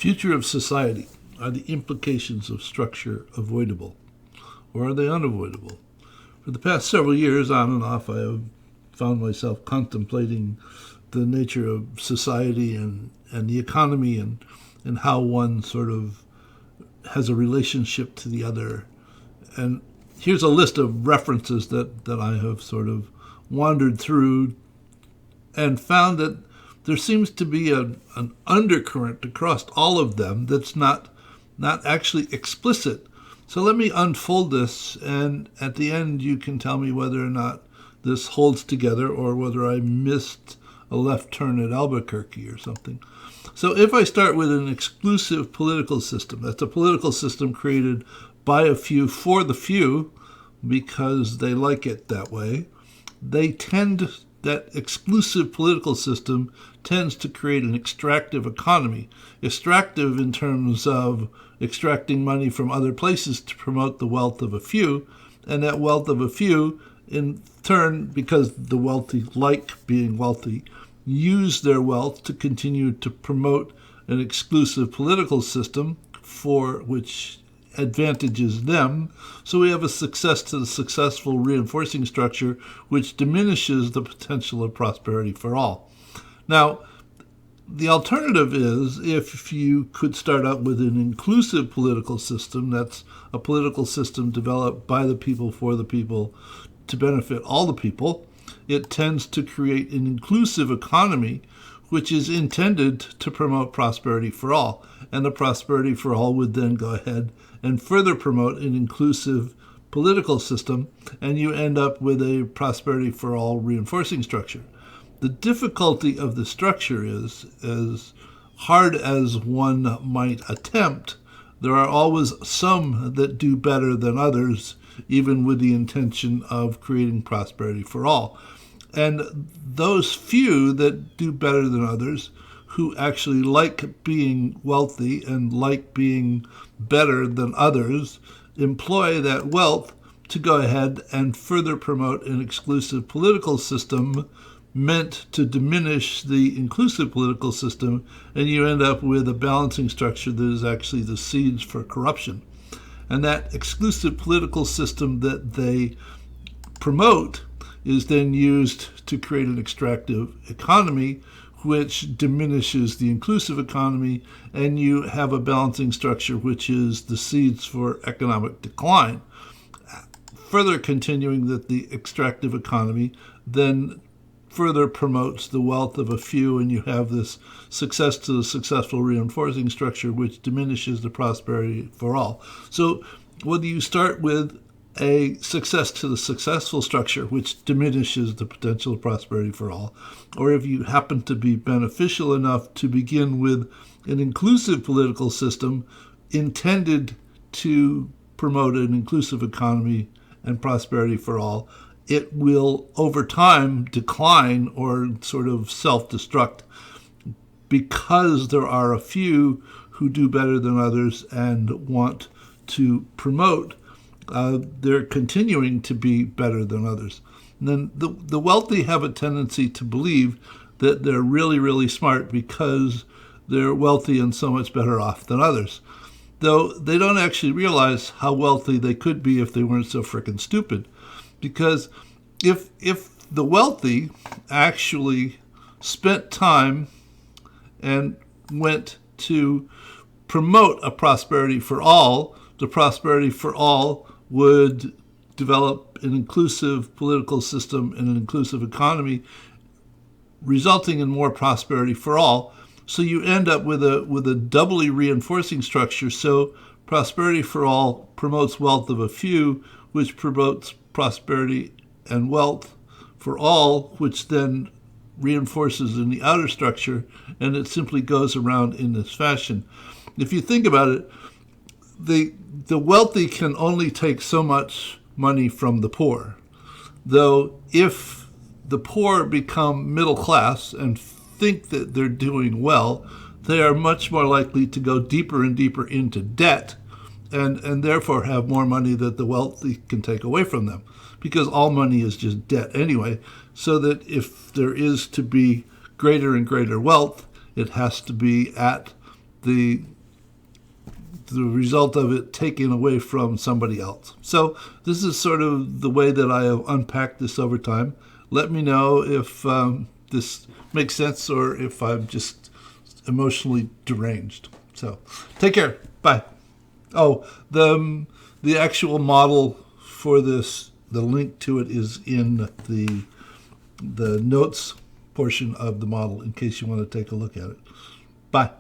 Future of society. Are the implications of structure avoidable, or are they unavoidable? For the past several years, on and off, I have found myself contemplating the nature of society and the economy and how one sort of has a relationship to the other. And here's a list of references that I have sort of wandered through and found that there seems to be an undercurrent across all of them that's not actually explicit. So let me unfold this, and at the end you can tell me whether or not this holds together or whether I missed a left turn at Albuquerque or something. So if I start with an exclusive political system, that's a political system created by a few for the few because they like it that way, that exclusive political system tends to create an extractive economy. Extractive in terms of extracting money from other places to promote the wealth of a few, and that wealth of a few, in turn, because the wealthy like being wealthy, use their wealth to continue to promote an exclusive political system for which advantages them. So we have a success to the successful reinforcing structure which diminishes the potential of prosperity for all. Now, the alternative is if you could start out with an inclusive political system, that's a political system developed by the people for the people to benefit all the people. It tends to create an inclusive economy which is intended to promote prosperity for all. And the prosperity for all would then go ahead and further promote an inclusive political system, and you end up with a prosperity for all reinforcing structure. The difficulty of the structure is, as hard as one might attempt, there are always some that do better than others, even with the intention of creating prosperity for all. And those few that do better than others, who actually like being wealthy and like being better than others, employ that wealth to go ahead and further promote an exclusive political system meant to diminish the inclusive political system, and you end up with a balancing structure that is actually the seeds for corruption. And that exclusive political system that they promote is then used to create an extractive economy, which diminishes the inclusive economy, and you have a balancing structure which is the seeds for economic decline. Further continuing that the extractive economy then further promotes the wealth of a few, and you have this success to the successful reinforcing structure which diminishes the prosperity for all. So whether you start with a success to the successful structure which diminishes the potential of prosperity for all, or if you happen to be beneficial enough to begin with an inclusive political system intended to promote an inclusive economy and prosperity for all, it will over time decline or sort of self-destruct because there are a few who do better than others and want to promote they're continuing to be better than others. And then the wealthy have a tendency to believe that they're really, really smart because they're wealthy and so much better off than others, though they don't actually realize how wealthy they could be if they weren't so frickin' stupid. Because if the wealthy actually spent time and went to promote a prosperity for all, the prosperity for all would develop an inclusive political system and an inclusive economy, resulting in more prosperity for all. So you end up with a doubly reinforcing structure. So prosperity for all promotes wealth of a few, which promotes prosperity and wealth for all, which then reinforces in the outer structure, and it simply goes around in this fashion. If you think about it, the wealthy can only take so much money from the poor, though if the poor become middle class and think that they're doing well, they are much more likely to go deeper and deeper into debt and therefore have more money that the wealthy can take away from them, because all money is just debt anyway, so that if there is to be greater and greater wealth, it has to be at the result of it taken away from somebody else. So this is sort of the way that I have unpacked this over time. Let me know if this makes sense or if I'm just emotionally deranged. So take care. Bye. Oh, the actual model for this, the link to it is in the notes portion of the model in case you want to take a look at it. Bye.